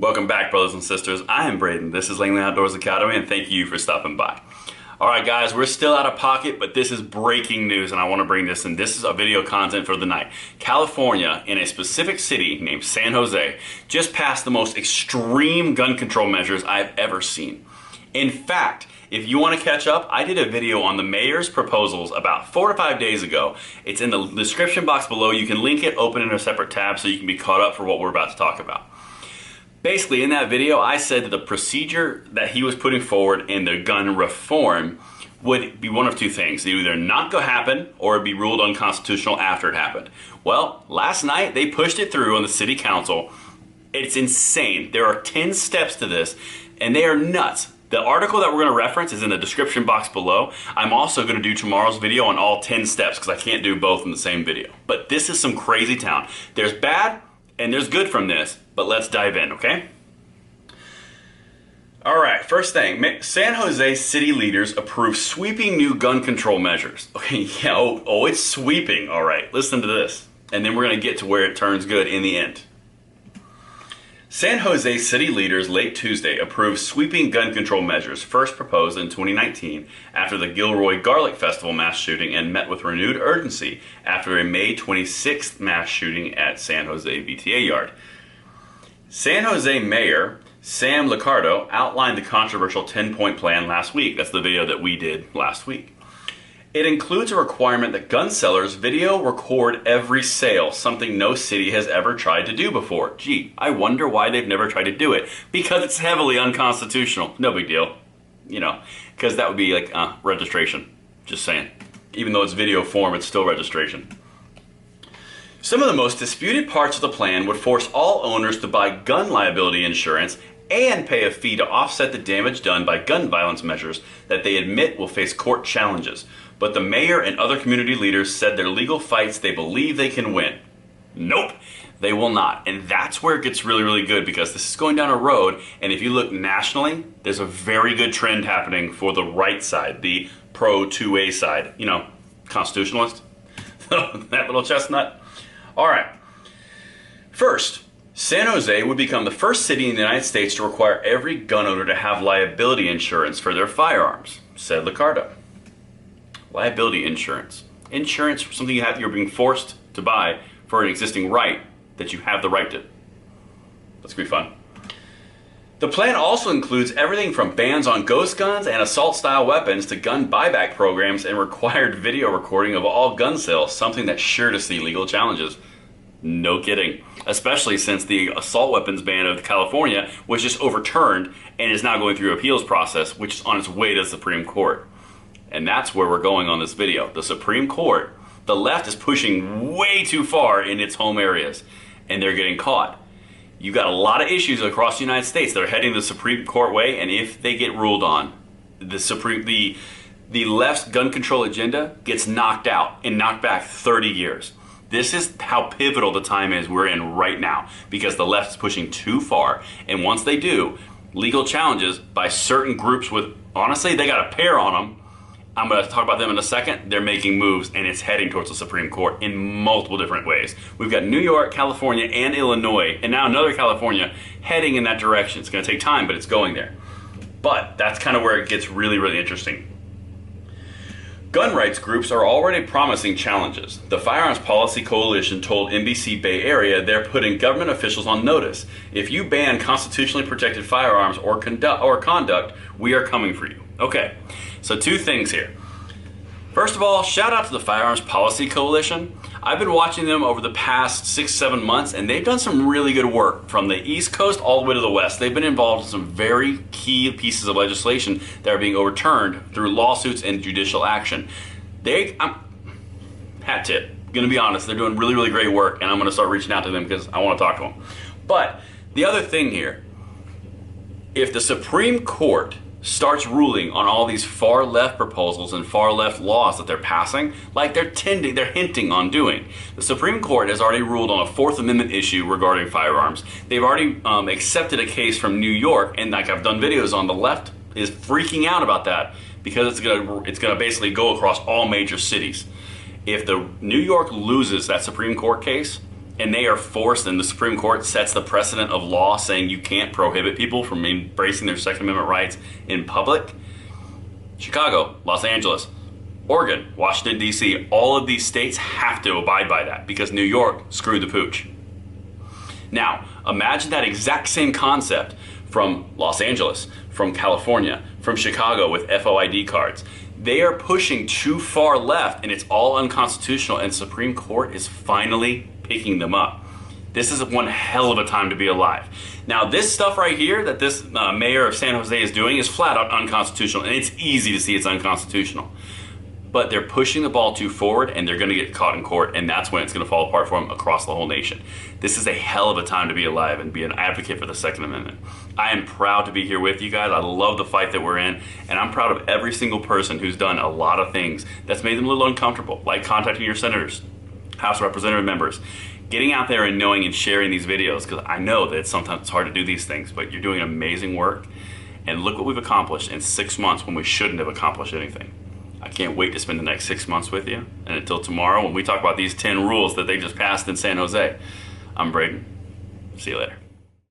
Welcome back, brothers and sisters. I am Braden. This is Langley Outdoors Academy, and thank you for stopping by. All right, guys, we're still out of pocket, but this is breaking news, and I want to bring this in. This is a video content for the night. California, in a specific city named San Jose, just passed the most extreme gun control measures I've ever seen. In fact, if you want to catch up, I did a video on the mayor's proposals about 4 to 5 days ago. It's in the description box below. You can link it, open it in a separate tab so you can be caught up for what we're about to talk about. Basically, in that video, I said that the procedure that he was putting forward in the gun reform would be one of two things. It would either not go happen or it'd be ruled unconstitutional after it happened. Well, last night they pushed it through on the city council. It's insane. There are 10 steps to this, and they are nuts. The article that we're going to reference is in the description box below. I'm also going to do tomorrow's video on all 10 steps because I can't do both in the same video. But this is some crazy town. There's bad and there's good from this, but let's dive in, okay? All right, first thing, San Jose city leaders approve sweeping new gun control measures. Okay, yeah, oh, it's sweeping. All right, listen to this. And then we're going to get to where it turns good in the end. San Jose city leaders late Tuesday approved sweeping gun control measures first proposed in 2019 after the Gilroy Garlic Festival mass shooting and met with renewed urgency after a May 26th mass shooting at San Jose VTA yard. San Jose Mayor Sam Liccardo outlined the controversial 10-point plan last week. That's the video that we did last week. It includes a requirement that gun sellers video record every sale, something no city has ever tried to do before. Gee, I wonder why they've never tried to do it. Because it's heavily unconstitutional. No big deal. You know, because that would be like registration. Just saying. Even though it's video form, it's still registration. Some of the most disputed parts of the plan would force all owners to buy gun liability insurance and pay a fee to offset the damage done by gun violence measures that they admit will face court challenges. But the mayor and other community leaders said they're legal fights they believe they can win. Nope, they will not. And that's where it gets really, really good, because this is going down a road, and if you look nationally, there's a very good trend happening for the right side, the pro 2A side, you know, constitutionalist, that little chestnut. All right, first, San Jose would become the first city in the United States to require every gun owner to have liability insurance for their firearms, said Liccardo. Liability insurance. Insurance for something you're being forced to buy for an existing right that you have the right to. That's gonna be fun. The plan also includes everything from bans on ghost guns and assault-style weapons to gun buyback programs and required video recording of all gun sales, something that's sure to see legal challenges. No kidding. Especially since the assault weapons ban of California was just overturned and is now going through appeals process, which is on its way to the Supreme Court. And that's where we're going on this video. The Supreme Court, the left is pushing way too far in its home areas, and they're getting caught. You've got a lot of issues across the United States that are heading the Supreme Court way, and if they get ruled on, the left's gun control agenda gets knocked out and knocked back 30 years. This is how pivotal the time is we're in right now, because the left is pushing too far, and once they do, legal challenges by certain groups with, honestly, they got a pair on them. I'm going to talk about them in a second. They're making moves, and it's heading towards the Supreme Court in multiple different ways. We've got New York, California, and Illinois, and now another California heading in that direction. It's going to take time, but it's going there. But that's kind of where it gets really, really interesting. Gun rights groups are already promising challenges. The Firearms Policy Coalition told NBC Bay Area they're putting government officials on notice. If you ban constitutionally protected firearms or conduct, we are coming for you. Okay, so two things here. First of all, shout out to the Firearms Policy Coalition. I've been watching them over the past 6-7 months, and they've done some really good work from the East Coast all the way to the West. They've been involved in some very key pieces of legislation that are being overturned through lawsuits and judicial action. Hat tip, gonna be honest, they're doing really, really great work, and I'm gonna start reaching out to them because I wanna talk to them. But the other thing here, if the Supreme Court starts ruling on all these far left proposals and far left laws that they're passing, like they're hinting on doing. The Supreme Court has already ruled on a Fourth Amendment issue regarding firearms. They've already accepted a case from New York, and like I've done videos on, the left is freaking out about that because it's gonna basically go across all major cities. If the New York loses that Supreme Court case, and they are forced, and the Supreme Court sets the precedent of law saying you can't prohibit people from embracing their Second Amendment rights in public. Chicago, Los Angeles, Oregon, Washington, D.C., all of these states have to abide by that because New York screwed the pooch. Now, imagine that exact same concept from Los Angeles, from California, from Chicago with FOID cards. They are pushing too far left and it's all unconstitutional, and Supreme Court is finally picking them up. This is one hell of a time to be alive. Now, this stuff right here that this mayor of San Jose is doing is flat out unconstitutional, and it's easy to see it's unconstitutional. But they're pushing the ball too forward, and they're going to get caught in court, and that's when it's going to fall apart for them across the whole nation. This is a hell of a time to be alive and be an advocate for the Second Amendment. I am proud to be here with you guys. I love the fight that we're in, and I'm proud of every single person who's done a lot of things that's made them a little uncomfortable, like contacting your senators, House Representative members, getting out there and knowing and sharing these videos, because I know that sometimes it's hard to do these things, but you're doing amazing work, and look what we've accomplished in 6 months when we shouldn't have accomplished anything. I can't wait to spend the next 6 months with you. And until tomorrow, when we talk about these 10 rules that they just passed in San Jose, I'm Braden. See you later.